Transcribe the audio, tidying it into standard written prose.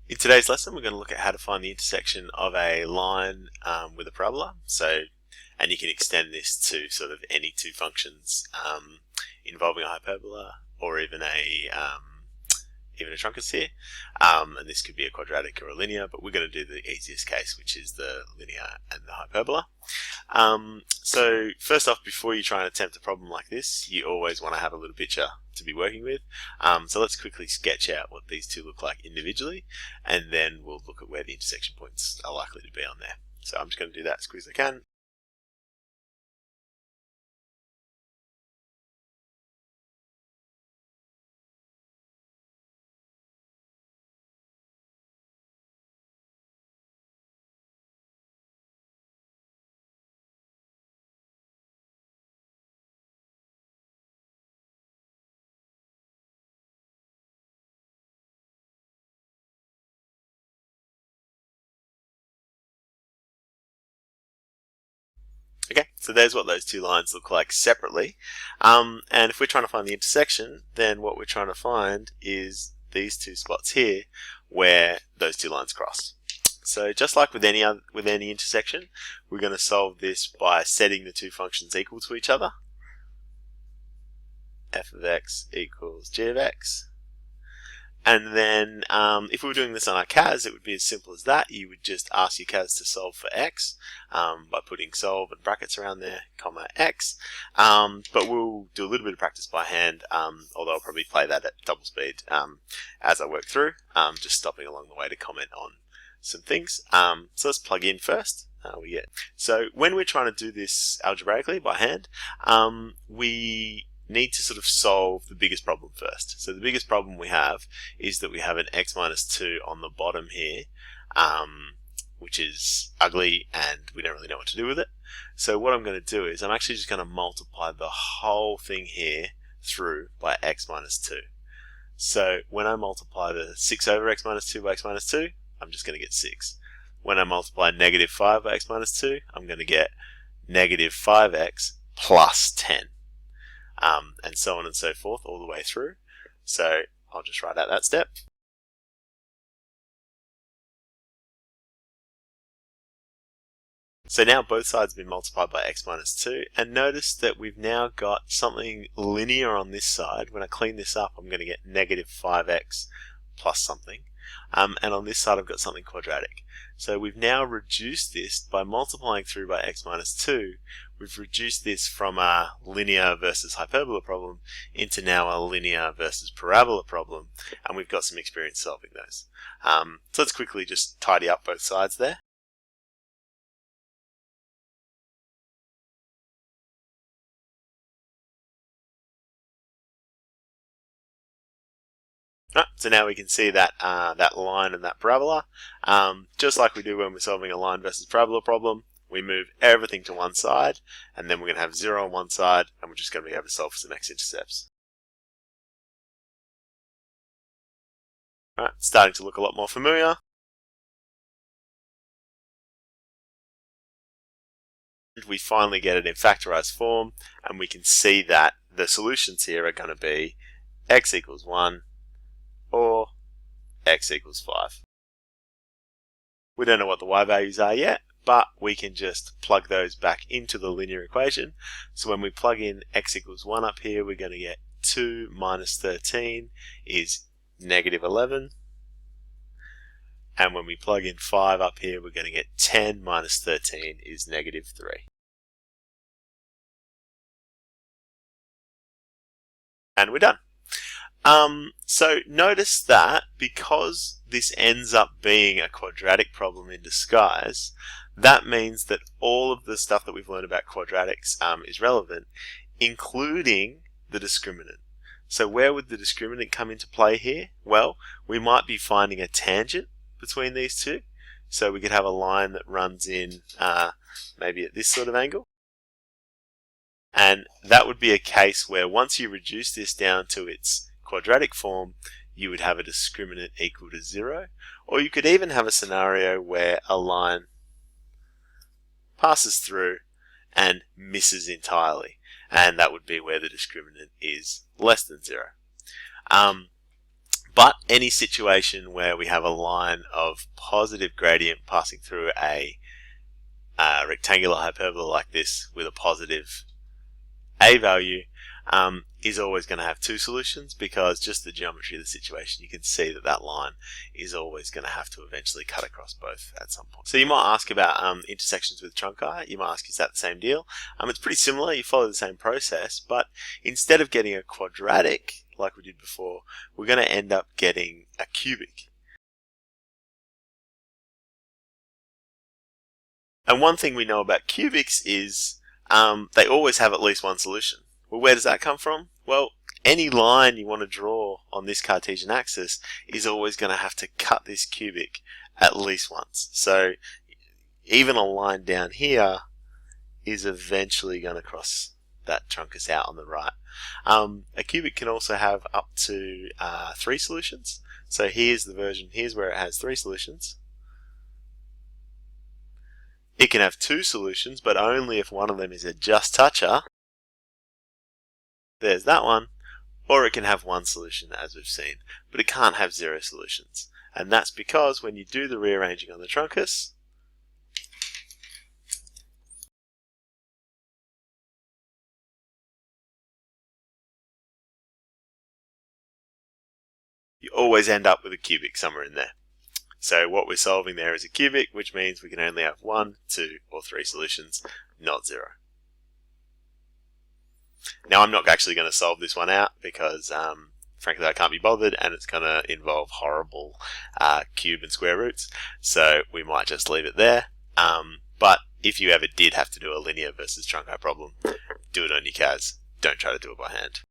In today's lesson, we're going to look at how to find the intersection of a line with a parabola. And you can extend this to sort of any two functions involving a hyperbola or even a truncus here. And this could be a quadratic or a linear, but we're going to do the easiest case, which is the linear and the hyperbola. So first off, before you try and attempt a problem like this, you always want to have a little picture to be working with. So let's quickly sketch out what these two look like individually, and then we'll look at where the intersection points are likely to be on there. So I'm just going to do that as quick as I can. Okay, so there's what those two lines look like separately. And if we're trying to find the intersection, then what we're trying to find is these two spots here where those two lines cross. So just like with any intersection, we're going to solve this by setting the two functions equal to each other. F of x equals g of x. And then if we were doing this on our CAS, it would be as simple as that. You would just ask your CAS to solve for x by putting solve and brackets around there, comma x. But we'll do a little bit of practice by hand, although I'll probably play that at double speed as I work through, just stopping along the way to comment on some things. So let's plug in first. So when we're trying to do this algebraically by hand, we need to sort of solve the biggest problem first. So the biggest problem we have is that we have an x minus 2 on the bottom here, which is ugly and we don't really know what to do with it. So what I'm going to do is I'm actually just going to multiply the whole thing here through by x minus 2. So when I multiply the 6 over x minus 2 by x minus 2, I'm just going to get 6. When I multiply negative 5 by x minus 2, I'm going to get negative 5x plus 10. And so on and so forth all the way through. So I'll just write out that step. So now both sides have been multiplied by x minus 2, and notice that we've now got something linear on this side. When I clean this up, I'm going to get negative 5x plus something. And on this side I've got something quadratic. So we've now reduced this by multiplying through by x minus 2. We've reduced this from a linear versus hyperbola problem into now a linear versus parabola problem, and we've got some experience solving those. So let's quickly just tidy up both sides there. So now we can see that that line and that parabola. Just like we do when we're solving a line versus parabola problem, we move everything to one side, and then we're going to have 0 on one side, and we're just going to be able to solve for some x-intercepts. Alright, starting to look a lot more familiar. We finally get it in factorized form, and we can see that the solutions here are going to be x equals 1 or x equals 5. We don't know what the y values are yet, but we can just plug those back into the linear equation. So when we plug in x equals 1 up here, we're going to get 2 minus 13 is negative 11. And when we plug in 5 up here, we're going to get 10 minus 13 is negative 3. And we're done. So notice that because this ends up being a quadratic problem in disguise, that means that all of the stuff that we've learned about quadratics is relevant, including the discriminant. So where would the discriminant come into play here? Well, we might be finding a tangent between these two. So we could have a line that runs in maybe at this sort of angle. And that would be a case where once you reduce this down to its quadratic form, you would have a discriminant equal to 0. Or you could even have a scenario where a line passes through and misses entirely, and that would be where the discriminant is less than 0. But any situation where we have a line of positive gradient passing through a rectangular hyperbola like this with a positive a value is always going to have two solutions, because just the geometry of the situation, you can see that that line is always going to have to eventually cut across both at some point. So you might ask about intersections with trunci. You might ask, is that the same deal? It's pretty similar. You follow the same process, but instead of getting a quadratic like we did before, we're going to end up getting a cubic. And one thing we know about cubics is they always have at least one solution. Well, where does that come from? Well, any line you want to draw on this Cartesian axis is always going to have to cut this cubic at least once. So even a line down here is eventually going to cross that truncus out on the right. A cubic can also have up to 3 solutions. So here's the version, here's where it has 3 solutions. It can have 2 solutions, but only if one of them is a just toucher. There's that one. Or it can have 1 solution, as we've seen, but it can't have 0 solutions. And that's because when you do the rearranging on the truncus, you always end up with a cubic somewhere in there. So what we're solving there is a cubic, which means we can only have 1, 2, or 3 solutions, not 0. Now I'm not actually going to solve this one out because frankly I can't be bothered, and it's going to involve horrible cube and square roots, so we might just leave it there. But if you ever did have to do a linear versus trunci problem, do it on your CAS. Don't try to do it by hand.